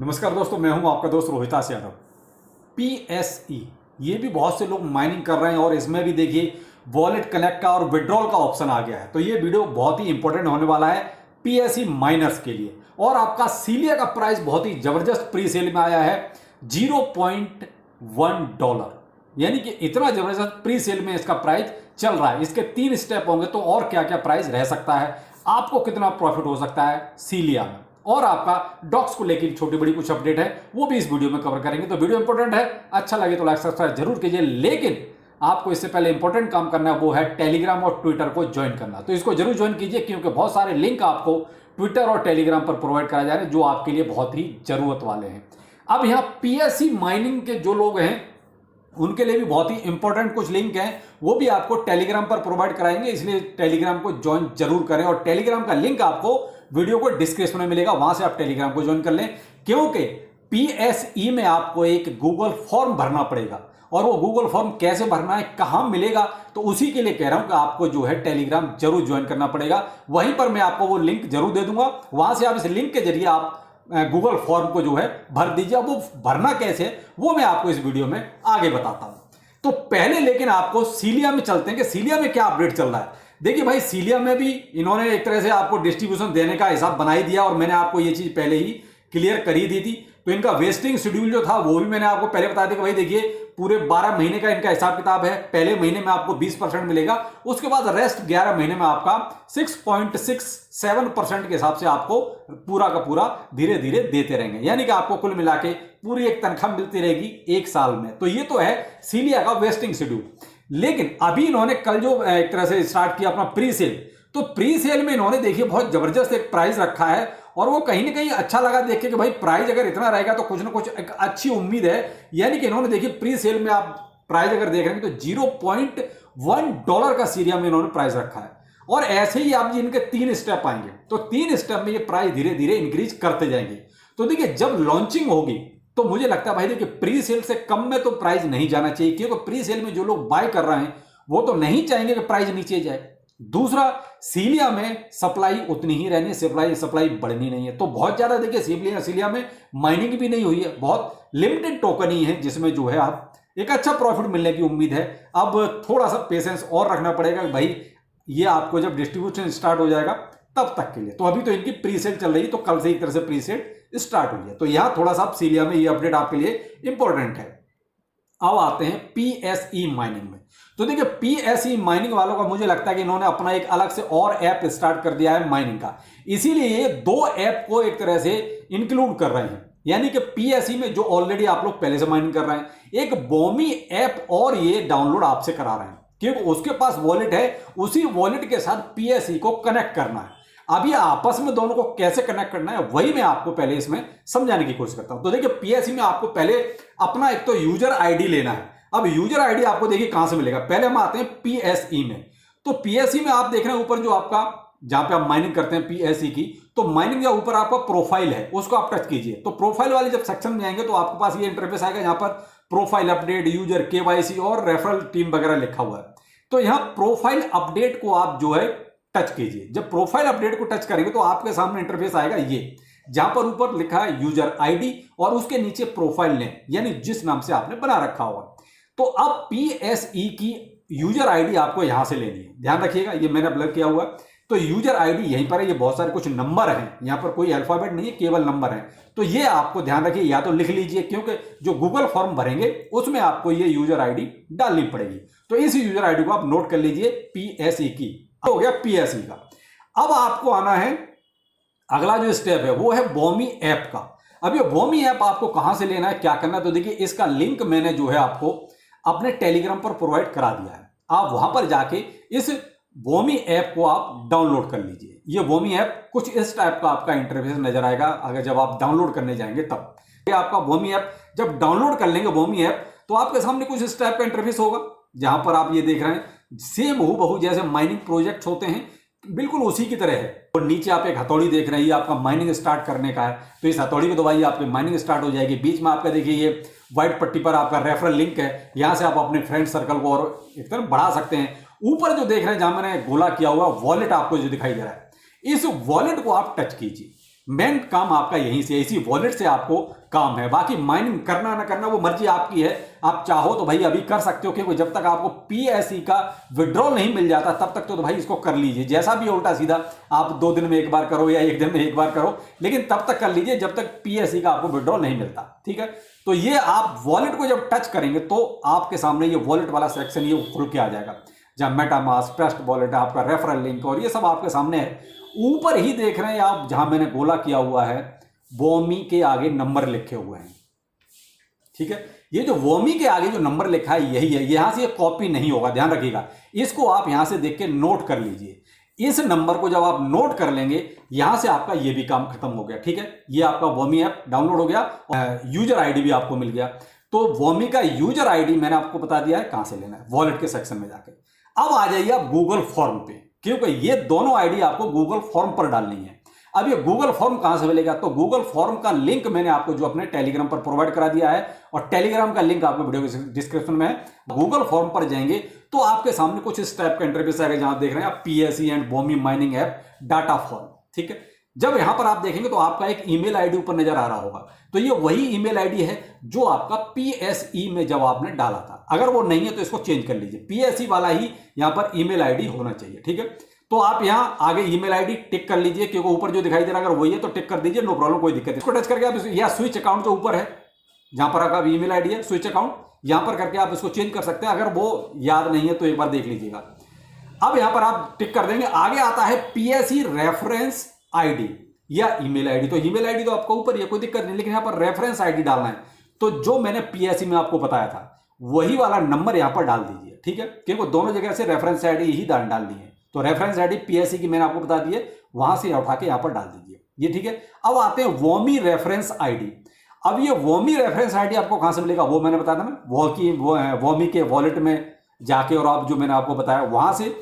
नमस्कार दोस्तों, मैं हूं आपका दोस्त रोहितास यादव। पीएसई ये भी बहुत से लोग माइनिंग कर रहे हैं और इसमें भी देखिए वॉलेट कनेक्ट का और विड्रॉल का ऑप्शन आ गया है। तो ये वीडियो बहुत ही इंपॉर्टेंट होने वाला है पीएसई माइनर्स के लिए। और आपका सीलिया का प्राइस बहुत ही जबरदस्त प्री सेल में आया है $0.1, यानी कि इतना जबरदस्त प्री सेल में इसका प्राइस चल रहा है। इसके 3 स्टेप होंगे तो और क्या क्या प्राइस रह सकता है, आपको कितना प्रॉफिट हो सकता है सीलिया में, और आपका डॉक्स को लेकर छोटी बड़ी कुछ अपडेट है वो भी इस वीडियो में कवर करेंगे। तो वीडियो इंपॉर्टेंट है, अच्छा लगे तो लाइक सब्सक्राइब जरूर कीजिए। लेकिन आपको इससे पहले इंपॉर्टेंट काम करना है, वो है टेलीग्राम और ट्विटर को ज्वाइन करना। तो इसको जरूर ज्वाइन कीजिए क्योंकि बहुत सारे लिंक आपको ट्विटर और टेलीग्राम पर प्रोवाइड कराए जा रहे हैं जो आपके लिए बहुत ही जरूरत वाले हैं। अब यहाँ पीएसई माइनिंग के जो लोग हैं उनके लिए भी बहुत ही इंपॉर्टेंट कुछ लिंक हैं, वो भी आपको टेलीग्राम पर प्रोवाइड कराएंगे, इसलिए टेलीग्राम को ज्वाइन जरूर करें। और टेलीग्राम का लिंक आपको वीडियो को डिस्क्रिप्शन में मिलेगा, वहां से आप टेलीग्राम को ज्वाइन कर लें। क्योंकि पीएसई में आपको एक गूगल फॉर्म भरना पड़ेगा, और वो गूगल फॉर्म कैसे भरना है, कहां मिलेगा, तो उसी के लिए कह रहा हूं कि आपको जो है टेलीग्राम जरूर ज्वाइन करना पड़ेगा। वहीं पर मैं आपको वो लिंक जरूर दे दूंगा, वहां से आप इस लिंक के जरिए आप गूगल फॉर्म को जो है भर दीजिए। अब वो भरना कैसे है वो मैं आपको इस वीडियो में आगे बताता हूं। तो पहले लेकिन आपको सीलिया में चलते हैं कि सीलिया में क्या अपडेट चल रहा है। देखिए भाई, सीलिया में भी इन्होंने एक तरह से आपको डिस्ट्रीब्यूशन देने का हिसाब बना ही दिया, और मैंने आपको ये चीज पहले ही क्लियर कर ही दी थी। तो इनका वेस्टिंग शेड्यूल जो था वो भी मैंने आपको पहले बता दिया कि भाई देखिए पूरे 12 महीने का इनका हिसाब किताब है। पहले महीने में आपको 20% मिलेगा, उसके बाद रेस्ट 11 महीने में आपका 6.67% के हिसाब से आपको पूरा का पूरा धीरे धीरे देते रहेंगे, यानी कि आपको कुल मिला के पूरी एक तनख्वाह मिलती रहेगी एक साल में। तो ये तो है सीलिया का वेस्टिंग शेड्यूल। लेकिन अभी इन्होंने कल जो एक तरह से स्टार्ट किया अपना प्री सेल, तो प्री सेल में इन्होंने देखिए बहुत जबरदस्त एक प्राइस रखा है, और वो कहीं ना कहीं अच्छा लगा देख के कि भाई प्राइस अगर इतना रहेगा तो कुछ ना कुछ एक अच्छी उम्मीद है। यानी कि इन्होंने देखिए प्री सेल में आप प्राइस अगर देख रहे हैं तो $0.1 का सीरिया में इन्होंने प्राइस रखा है। और ऐसे ही आप इनके 3 स्टेप आएंगे, तो 3 स्टेप में ये प्राइस धीरे धीरे इंक्रीज करते जाएंगे। तो देखिए जब लॉन्चिंग होगी तो मुझे लगता है भाई देखिए प्री सेल से कम में तो प्राइस नहीं जाना चाहिए, क्योंकि प्री सेल में जो लोग बाय कर रहे हैं वो तो नहीं चाहेंगे कि प्राइस नीचे जाए। दूसरा, सीलिया में सप्लाई उतनी ही रहनी है, सप्लाई बढ़नी नहीं है। तो बहुत ज्यादा देखिए सीलिया में माइनिंग भी नहीं हुई है, बहुत लिमिटेड टोकन ही है जिसमें जो है आप एक अच्छा प्रॉफिट मिलने की उम्मीद है। अब थोड़ा सा पेशेंस और रखना पड़ेगा कि भाई ये आपको जब डिस्ट्रीब्यूशन स्टार्ट हो जाएगा तब तक के लिए। तो अभी तो इनकी प्री सेल चल रही है, तो कल से एक तरह से प्री सेल स्टार्ट हुई है। तो यहां थोड़ा सा सीलिया में ये अपडेट आपके लिए इंपॉर्टेंट है। अब आते हैं पीएसई माइनिंग में। तो देखिए पीएसई माइनिंग वालों का मुझे लगता है कि इन्होंने अपना एक अलग से और ऐप स्टार्ट कर दिया है माइनिंग का, इसीलिए ये 2 ऐप को एक तरह से इंक्लूड कर रहे हैं। यानी कि पीएसई में जो ऑलरेडी आप लोग पहले से माइनिंग कर रहे हैं, एक बोमी ऐप और ये डाउनलोड आपसे करा रहे हैं, क्योंकि उसके पास वॉलेट है, उसी वॉलेट के साथ पीएसई को कनेक्ट करना है। अब ये आपस में दोनों को कैसे कनेक्ट करना है वही मैं आपको पहले इसमें समझाने की कोशिश करता हूं। तो देखिए पीएसई में आपको पहले अपना एक तो यूजर आईडी लेना है। अब यूजर आईडी आपको देखिए कहां से मिलेगा, पहले हम आते हैं पीएसई में। तो पीएसई में आप देख रहे हैं ऊपर जो आपका जहां पे आप माइनिंग करते हैं पीएसई की, तो माइनिंग का ऊपर आपका प्रोफाइल है, उसको आप टच कीजिए। तो प्रोफाइल वाले जब सेक्शन में आएंगे तो आपके पास ये इंटरफेस आएगा, जहां पर प्रोफाइल अपडेट, यूजर केवाईसी और रेफरल टीम वगैरह लिखा हुआ है। तो यहां प्रोफाइल अपडेट को आप जो है टच कीजिए। जब प्रोफाइल अपडेट को टच करेंगे तो आपके सामने इंटरफेस आएगा ये, जहां पर ऊपर लिखा है यूजर आईडी और उसके नीचे प्रोफाइल नेम, यानी जिस नाम से आपने बना रखा होगा। तो अब पीएसई की यूजर आईडी आपको यहां से लेनी है, ध्यान रखिएगा, ये मैंने ब्लर किया हुआ है। तो यूजर आईडी यहीं पर है, ये बहुत सारे कुछ नंबर हैं, यहां पर कोई अल्फाबेट नहीं है, केवल नंबर है। तो ये आपको ध्यान रखिए, या तो लिख लीजिए, क्योंकि जो गूगल फॉर्म भरेंगे उसमें आपको ये यूजर आईडी डालनी पड़ेगी। तो इस यूजर आईडी को आप नोट कर लीजिए, पीएसई की। हो गया पीएसई का। अब आपको आना है, अगला जो स्टेप है वो है बोमी ऐप का। अब ये बोमी ऐप आपको कहां से लेना है, क्या करना है, तो देखिए इसका लिंक मैंने जो है आपको अपने टेलीग्राम पर प्रोवाइड करा दिया है। आप वहां पर जाके इस बोमी ऐप को आप डाउनलोड कर लीजिए। ये बोमी ऐप कुछ इस टाइप का आपका इंटरफेस नजर आएगा अगर जब आप डाउनलोड करने जाएंगे तब। ये आपका बोमी ऐप जब डाउनलोड कर लेंगे बोमी ऐप, तो आपके सामने कुछ इस टाइप का इंटरफेस होगा, जहां पर आप ये देख रहे हैं सेम हूबहू जैसे माइनिंग प्रोजेक्ट होते हैं बिल्कुल उसी की तरह है। और नीचे आप एक हथौड़ी देख रहे हैं, ये आपका माइनिंग स्टार्ट करने का है। तो इस हथौड़ी को दबाइए, आपकी माइनिंग स्टार्ट हो जाएगी। बीच में आपका देखिए ये व्हाइट पट्टी पर आपका रेफरल लिंक है, यहां से आप अपने फ्रेंड सर्कल को और एक तरफ बढ़ा सकते हैं। ऊपर जो देख रहे हैं जहां मैंने गोला किया हुआ वॉलेट आपको जो दिखाई दे रहा है, इस वॉलेट को आप टच कीजिए। मेन काम आपका यहीं से, इसी वॉलेट से आपको काम है। बाकी माइनिंग करना ना करना वो मर्जी आपकी है, आप चाहो तो भाई अभी कर सकते हो, क्योंकि जब तक आपको पीएसई का विड्रॉल नहीं मिल जाता तब तक तो भाई इसको कर लीजिए। जैसा भी उल्टा सीधा आप 2 दिन में एक बार करो या 1 दिन में एक बार करो, लेकिन तब तक कर लीजिए जब तक पीएसई का आपको विड्रॉल नहीं मिलता। ठीक है, तो ये आप वॉलेट को जब टच करेंगे तो आपके सामने ये वॉलेट वाला सेक्शन ये खुल के आ जाएगा, जहां मेटामास्क, ट्रस्ट वॉलेट, आपका रेफरल लिंक और ये सब आपके सामने है। ऊपर ही देख रहे हैं आप, जहां मैंने गोला किया हुआ है, वोमी के आगे नंबर लिखे हुए हैं। ठीक है, ये जो वोमी के आगे जो नंबर लिखा है यही है, यहां से ये कॉपी नहीं होगा, ध्यान रखिएगा। इसको आप यहां से देख के नोट कर लीजिए। इस नंबर को जब आप नोट कर लेंगे, यहां से आपका ये भी काम खत्म हो गया। ठीक है, ये आपका वोमी ऐप डाउनलोड हो गया, यूजर आईडी भी आपको मिल गया। तो वोमी का यूजर आईडी मैंने आपको बता दिया है कहां से लेना है, वॉलेट के सेक्शन में जाके। अब आ जाइए आप गूगल फॉर्म पे, क्योंकि ये दोनों आईडी आपको गूगल फॉर्म पर डालनी है। अब ये गूगल फॉर्म कहां से मिलेगा, तो गूगल फॉर्म का लिंक मैंने आपको जो अपने टेलीग्राम पर प्रोवाइड करा दिया है, और टेलीग्राम का लिंक आपको वीडियो के डिस्क्रिप्शन में है। गूगल फॉर्म पर जाएंगे तो आपके सामने कुछ इस टाइप का इंटरफेस आएगा, जहां आप देख रहे हैं आप पीएसई एंड वोमी माइनिंग ऐप डाटा फॉर्म। ठीक है, जब यहां पर आप देखेंगे तो आपका एक ईमेल आईडी ऊपर नजर आ रहा होगा, तो ये वही ईमेल आईडी है जो आपका पीएसई में जब आपने डाला था। अगर वो नहीं है तो इसको चेंज कर लीजिए, पीएसई वाला ही यहां पर ईमेल आईडी होना चाहिए। ठीक है, तो आप यहां आगे ईमेल आईडी टिक कर लीजिए, क्योंकि ऊपर जो दिखाई दे रहा है अगर वही है तो टिक कर दीजिए, नो प्रॉब्लम, कोई दिक्कत नहीं। इसको टच करके आप या स्विच अकाउंट जो ऊपर है, जहां पर आपका ईमेल आईडी है, स्विच अकाउंट, यहां पर करके आप इसको चेंज कर सकते हैं। अगर वो याद नहीं है तो एक बार देख लीजिएगा। अब यहां पर आप टिक कर देंगे, आगे आता है पीएसई रेफरेंस आईडी या ईमेल आईडी। तो ईमेल आईडी तो आपको ऊपर ही है, कोई दिक्कत नहीं, लेकिन यहां पर रेफरेंस आईडी डालना है। तो जो मैंने पीएसई में आपको बताया था वही वाला नंबर यहां पर डाल दीजिए। ठीक है, क्योंकि दोनों जगह से रेफरेंस आईडी ही डालनी है। तो रेफरेंस आईडी पीएसई की मैंने आपको बता दी है, वहां से उठा के यहां पर डाल दीजिए, ये ठीक है। अब आते हैं वोमी रेफरेंस आईडी। अब ये वोमी रेफरेंस आईडी आपको कहां से मिलेगा वो मैंने बताया था ना, वोमी के वॉलेट में जाके, और आप जो मैंने आपको बताया वहां से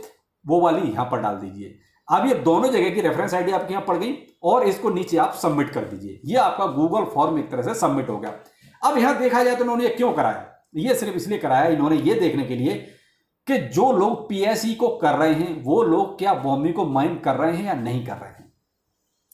वो वाली यहां पर डाल दीजिए। अब ये दोनों जगह की रेफरेंस आईडी आपके यहां पड़ गई, और इसको नीचे आप सबमिट कर दीजिए। ये आपका गूगल फॉर्म एक तरह से सबमिट हो गया। अब यहां देखा जाए तो उन्होंने ये क्यों कराया, ये सिर्फ इसलिए कराया इन्होंने ये देखने के लिए कि जो लोग पीएसई को कर रहे हैं वो लोग क्या वोमी को माइन कर रहे हैं या नहीं कर रहे हैं,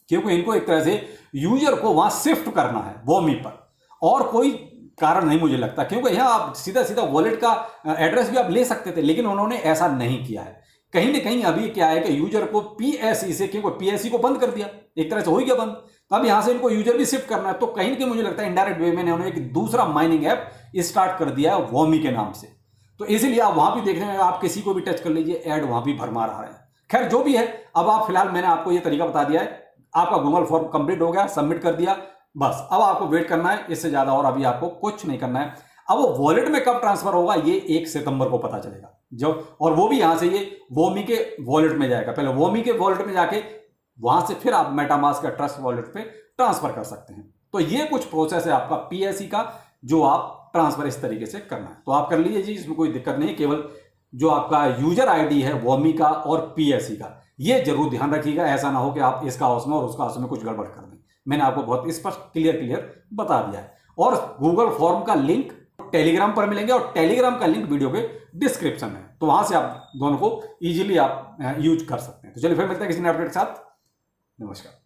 क्योंकि इनको एक तरह से यूजर को वहां शिफ्ट करना है वोमी पर, और कोई कारण नहीं मुझे लगता, क्योंकि यहां आप सीधा सीधा वॉलेट का एड्रेस भी आप ले सकते थे, लेकिन उन्होंने ऐसा नहीं किया है। कहीं ना कहीं अभी क्या है कि यूजर को पीएसई से, क्योंकि पीएसई को बंद कर दिया, एक तरह से हो गया बंद, तो अब यहां से इनको यूजर भी शिफ्ट करना है। तो कहीं ना कहीं मुझे लगता है इनडायरेक्ट वे में उन्होंने एक दूसरा माइनिंग ऐप स्टार्ट कर दिया है वोमी के नाम से। तो इसीलिए आप वहां भी देख रहे हैं, आप किसी को भी टच कर लीजिए, ऐड वहां भी भरमार आ रहे हैं। खैर जो भी है, अब आप फिलहाल मैंने आपको ये तरीका बता दिया है, आपका गूगल फॉर्म कंप्लीट हो गया, सबमिट कर दिया, बस अब आपको वेट करना है, इससे ज्यादा और अभी आपको कुछ नहीं करना है। अब वो वॉलेट में कब ट्रांसफर होगा ये 1 सितंबर को पता चलेगा, जो और वो भी यहां से ये वोमी के वॉलेट में जाएगा। पहले वोमी के वॉलेट में जाके वहां से फिर आप मेटामास्क का ट्रस्ट वॉलेट पे ट्रांसफर कर सकते हैं। तो ये कुछ प्रोसेस है आपका पीएसई का, जो आप ट्रांसफर इस तरीके से करना है तो आप कर लीजिए जी, इसमें कोई दिक्कत नहीं है। केवल जो आपका यूजर आईडी है वोमी का और पीएसई का, ये जरूर ध्यान रखिएगा, ऐसा ना हो कि आप इसका हाउस में और उसका हाउस में कुछ गड़बड़ कर दें। मैंने आपको बहुत स्पष्ट क्लियर बता दिया है। और गूगल फॉर्म का लिंक टेलीग्राम पर मिलेंगे, और टेलीग्राम का लिंक वीडियो के डिस्क्रिप्शन में, तो वहां से आप दोनों को इजीली आप यूज कर सकते हैं। तो चलिए फिर मिलते हैं किसी नए अपडेट के साथ। नमस्कार।